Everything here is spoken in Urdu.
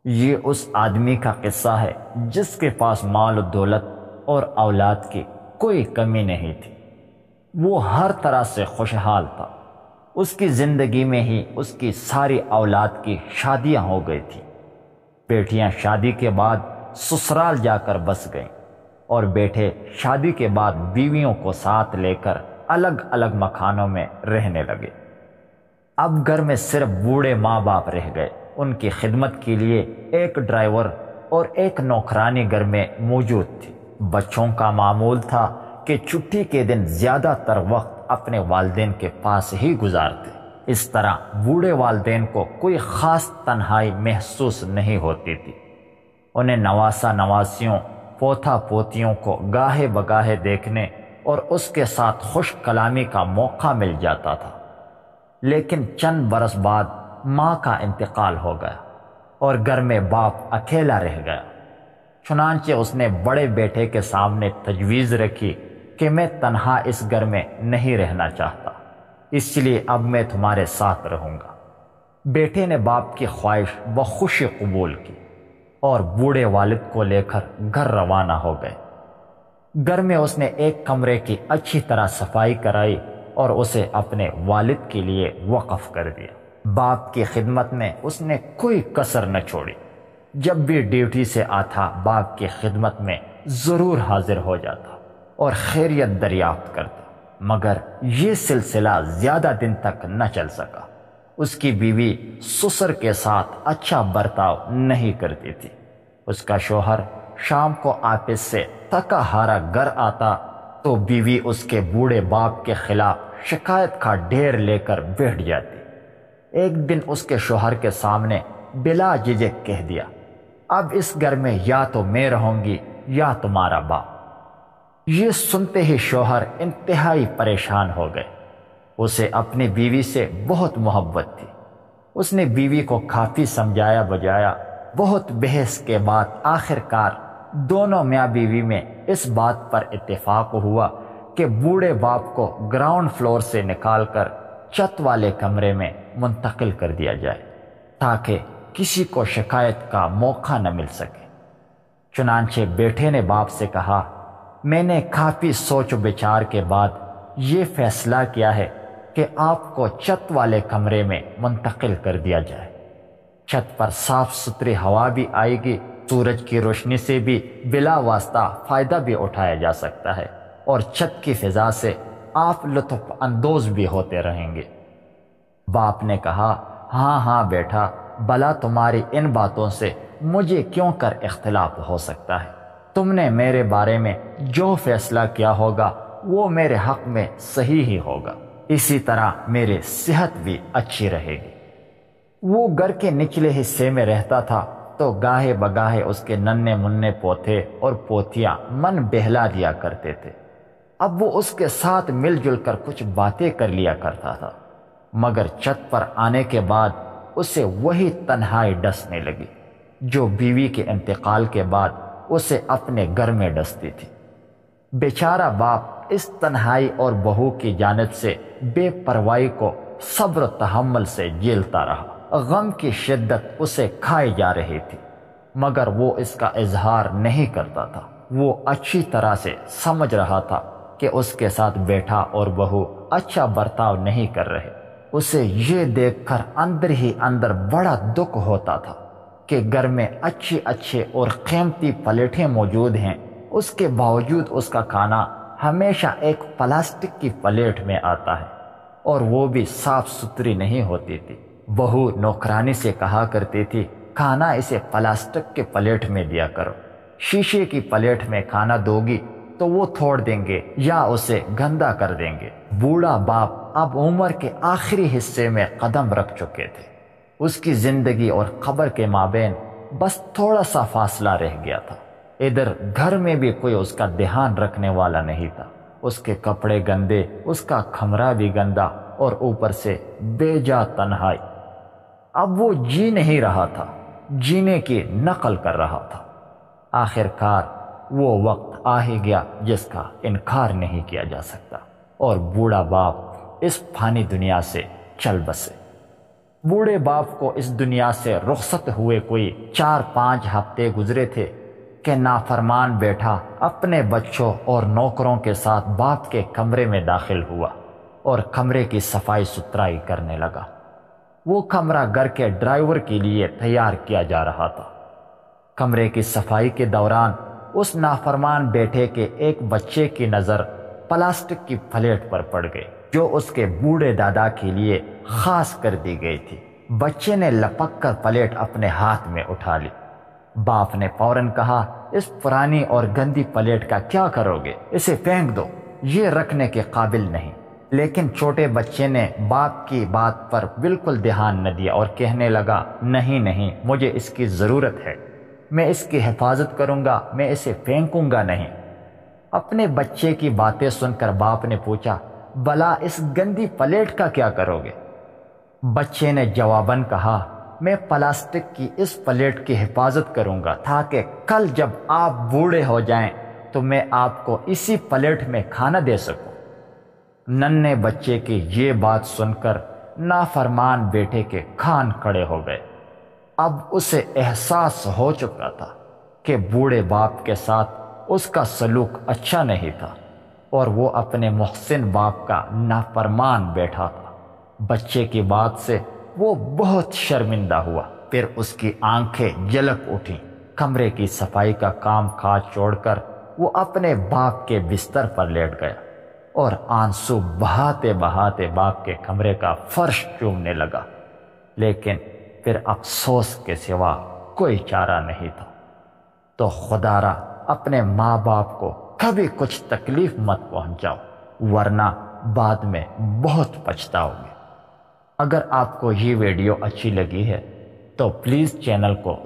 یہ اس آدمی کا قصہ ہے جس کے پاس مال و دولت اور اولاد کی کوئی کمی نہیں تھی۔ وہ ہر طرح سے خوشحال تھا۔ اس کی زندگی میں ہی اس کی ساری اولاد کی شادیاں ہو گئی تھیں۔ بیٹیاں شادی کے بعد سسرال جا کر بس گئیں اور بیٹے شادی کے بعد بیویوں کو ساتھ لے کر الگ الگ مکانوں میں رہنے لگے۔ اب گھر میں صرف بوڑھے ماں باپ رہ گئے۔ ان کی خدمت کے لیے ایک ڈرائیور اور ایک نوکرانی گھر میں موجود تھی۔ بچوں کا معمول تھا کہ چھٹی کے دن زیادہ تر وقت اپنے والدین کے پاس ہی گزارتے۔ اس طرح بوڑھے والدین کو کوئی خاص تنہائی محسوس نہیں ہوتی تھی۔ انہیں نواسا نواسیوں، پوتا پوتیوں کو گاہے بگاہے دیکھنے اور اس کے ساتھ خوش کلامی کا موقع مل جاتا تھا۔ لیکن چند برس بعد ماں کا انتقال ہو گیا اور گھر میں باپ اکیلا رہ گیا۔ چنانچہ اس نے بڑے بیٹے کے سامنے تجویز رکھی کہ میں تنہا اس گھر میں نہیں رہنا چاہتا، اس لیے اب میں تمہارے ساتھ رہوں گا۔ بیٹے نے باپ کی خواہش بخوشی قبول کی اور بوڑھے والد کو لے کر گھر روانہ ہو گئے۔ گھر میں اس نے ایک کمرے کی اچھی طرح صفائی کرائی اور اسے اپنے والد کے لیے وقف کر دیا۔ باپ کی خدمت میں اس نے کوئی کسر نہ چھوڑی۔ جب بھی ڈیوٹی سے آتا باپ کی خدمت میں ضرور حاضر ہو جاتا اور خیریت دریافت کرتا، مگر یہ سلسلہ زیادہ دن تک نہ چل سکا۔ اس کی بیوی سسر کے ساتھ اچھا برتاؤ نہیں کرتی تھی۔ اس کا شوہر شام کو آفس سے تھکا ہارا گھر آتا تو بیوی اس کے بوڑھے باپ کے خلاف شکایت کا ڈھیر لے کر بیٹھ جاتی۔ ایک دن اس کے شوہر کے سامنے بلا جھجک کہہ دیا، اب اس گھر میں یا تو میں رہوں گی یا تمہارا باپ۔ یہ سنتے ہی شوہر انتہائی پریشان ہو گئے۔ اسے اپنی بیوی سے بہت محبت تھی۔ اس نے بیوی کو کافی سمجھایا بجایا۔ بہت بحث کے بعد آخر کار دونوں میاں بیوی میں اس بات پر اتفاق ہوا کہ بوڑھے باپ کو گراؤنڈ فلور سے نکال کر چھت والے کمرے میں منتقل کر دیا جائے تاکہ کسی کو شکایت کا موقع نہ مل سکے۔ چنانچہ بیٹے نے باپ سے کہا، میں نے کافی سوچ و بچار کے بعد یہ فیصلہ کیا ہے کہ آپ کو چھت والے کمرے میں منتقل کر دیا جائے۔ چھت پر صاف ستھری ہوا بھی آئے گی، سورج کی روشنی سے بھی بلا واسطہ فائدہ بھی اٹھایا جا سکتا ہے اور چھت کی فضا سے آپ لطف اندوز بھی ہوتے رہیں گے۔ باپ نے کہا، ہاں ہاں بیٹا، بھلا تمہاری ان باتوں سے مجھے کیوں کر اختلاف ہو سکتا ہے؟ تم نے میرے بارے میں جو فیصلہ کیا ہوگا وہ میرے حق میں صحیح ہی ہوگا، اسی طرح میری صحت بھی اچھی رہے گی۔ وہ گھر کے نچلے حصے میں رہتا تھا تو گاہے بگاہے اس کے ننھے منھے پوتے اور پوتیاں من بہلا دیا کرتے تھے۔ اب وہ اس کے ساتھ مل جل کر کچھ باتیں کر لیا کرتا تھا، مگر چھت پر آنے کے بعد اسے وہی تنہائی ڈسنے لگی جو بیوی کے انتقال کے بعد اسے اپنے گھر میں ڈستی تھی۔ بیچارہ باپ اس تنہائی اور بہو کی جانب سے بے پرواہی کو صبر و تحمل سے جھیلتا رہا۔ غم کی شدت اسے کھائی جا رہی تھی، مگر وہ اس کا اظہار نہیں کرتا تھا۔ وہ اچھی طرح سے سمجھ رہا تھا کہ اس کے ساتھ بیٹا اور بہو اچھا برتاؤ نہیں کر رہے۔ اسے یہ دیکھ کر اندر ہی اندر بڑا دکھ ہوتا تھا کہ گھر میں اچھے اور قیمتی پلیٹیں موجود ہیں، اس کے باوجود اس کا کھانا ہمیشہ ایک پلاسٹک کی پلیٹ میں آتا ہے اور وہ بھی صاف ستھری نہیں ہوتی تھی۔ بہو نوکرانی سے کہا کرتی تھی، کھانا اسے پلاسٹک کے پلیٹ میں دیا کرو، شیشے کی پلیٹ میں کھانا دو گی تو وہ توڑ دیں گے یا اسے گندا کر دیں گے۔ بوڑھا باپ اب عمر کے آخری حصے میں قدم رکھ چکے تھے۔ اس کی زندگی اور قبر کے مابین بس تھوڑا سا فاصلہ رہ گیا تھا۔ ادھر گھر میں بھی کوئی اس کا دھیان رکھنے والا نہیں تھا۔ اس کے کپڑے گندے، اس کا کمرہ بھی گندا اور اوپر سے بے جا تنہائی۔ اب وہ جی نہیں رہا تھا، جینے کی نقل کر رہا تھا۔ آخر کار وہ وقت آ ہی گیا جس کا انکار نہیں کیا جا سکتا اور بوڑھا باپ اس فانی دنیا سے چل بسے۔ بوڑھے باپ کو اس دنیا سے رخصت ہوئے کوئی 4-5 ہفتے گزرے تھے کہ نافرمان بیٹا اپنے بچوں اور نوکروں کے ساتھ باپ کے کمرے میں داخل ہوا اور کمرے کی صفائی ستھرائی کرنے لگا۔ وہ کمرہ گھر کے ڈرائیور کے لیے تیار کیا جا رہا تھا۔ کمرے کی صفائی کے دوران اس نافرمان بیٹے کے ایک بچے کی نظر پلاسٹک کی پلیٹ پر پڑ گئی جو اس کے بوڑھے دادا کے لیے خاص کر دی گئی تھی۔ بچے نے لپک کر پلیٹ اپنے ہاتھ میں اٹھا لی۔ باپ نے فوراً کہا، اس پرانی اور گندی پلیٹ کا کیا کرو گے؟ اسے پھینک دو، یہ رکھنے کے قابل نہیں۔ لیکن چھوٹے بچے نے باپ کی بات پر بالکل دھیان نہ دیا اور کہنے لگا، نہیں، مجھے اس کی ضرورت ہے، میں اس کی حفاظت کروں گا، میں اسے پھینکوں گا نہیں۔ اپنے بچے کی باتیں سن کر باپ نے پوچھا، بھلا اس گندی پلیٹ کا کیا کرو گے؟ بچے نے جواباً کہا، میں پلاسٹک کی اس پلیٹ کی حفاظت کروں گا تاکہ کل جب آپ بوڑھے ہو جائیں تو میں آپ کو اسی پلیٹ میں کھانا دے سکوں۔ ننھے بچے کی یہ بات سن کر نافرمان بیٹے کے کان کھڑے ہو گئے۔ اب اسے احساس ہو چکا تھا کہ بوڑھے باپ کے ساتھ اس کا سلوک اچھا نہیں تھا اور وہ اپنے محسن باپ کا نافرمان بیٹا تھا۔ بچے کی بات سے وہ بہت شرمندہ ہوا، پھر اس کی آنکھیں جلک اٹھیں۔ کمرے کی صفائی کا کام کاج چھوڑ کر وہ اپنے باپ کے بستر پر لیٹ گیا اور آنسو بہاتے بہاتے باپ کے کمرے کا فرش چومنے لگا، لیکن پھر افسوس کے سوا کوئی چارہ نہیں تھا۔ تو خدا را اپنے ماں باپ کو کبھی کچھ تکلیف مت پہنچاؤ، ورنہ بعد میں بہت پچھتاؤ گے۔ اگر آپ کو یہ ویڈیو اچھی لگی ہے تو پلیز چینل کو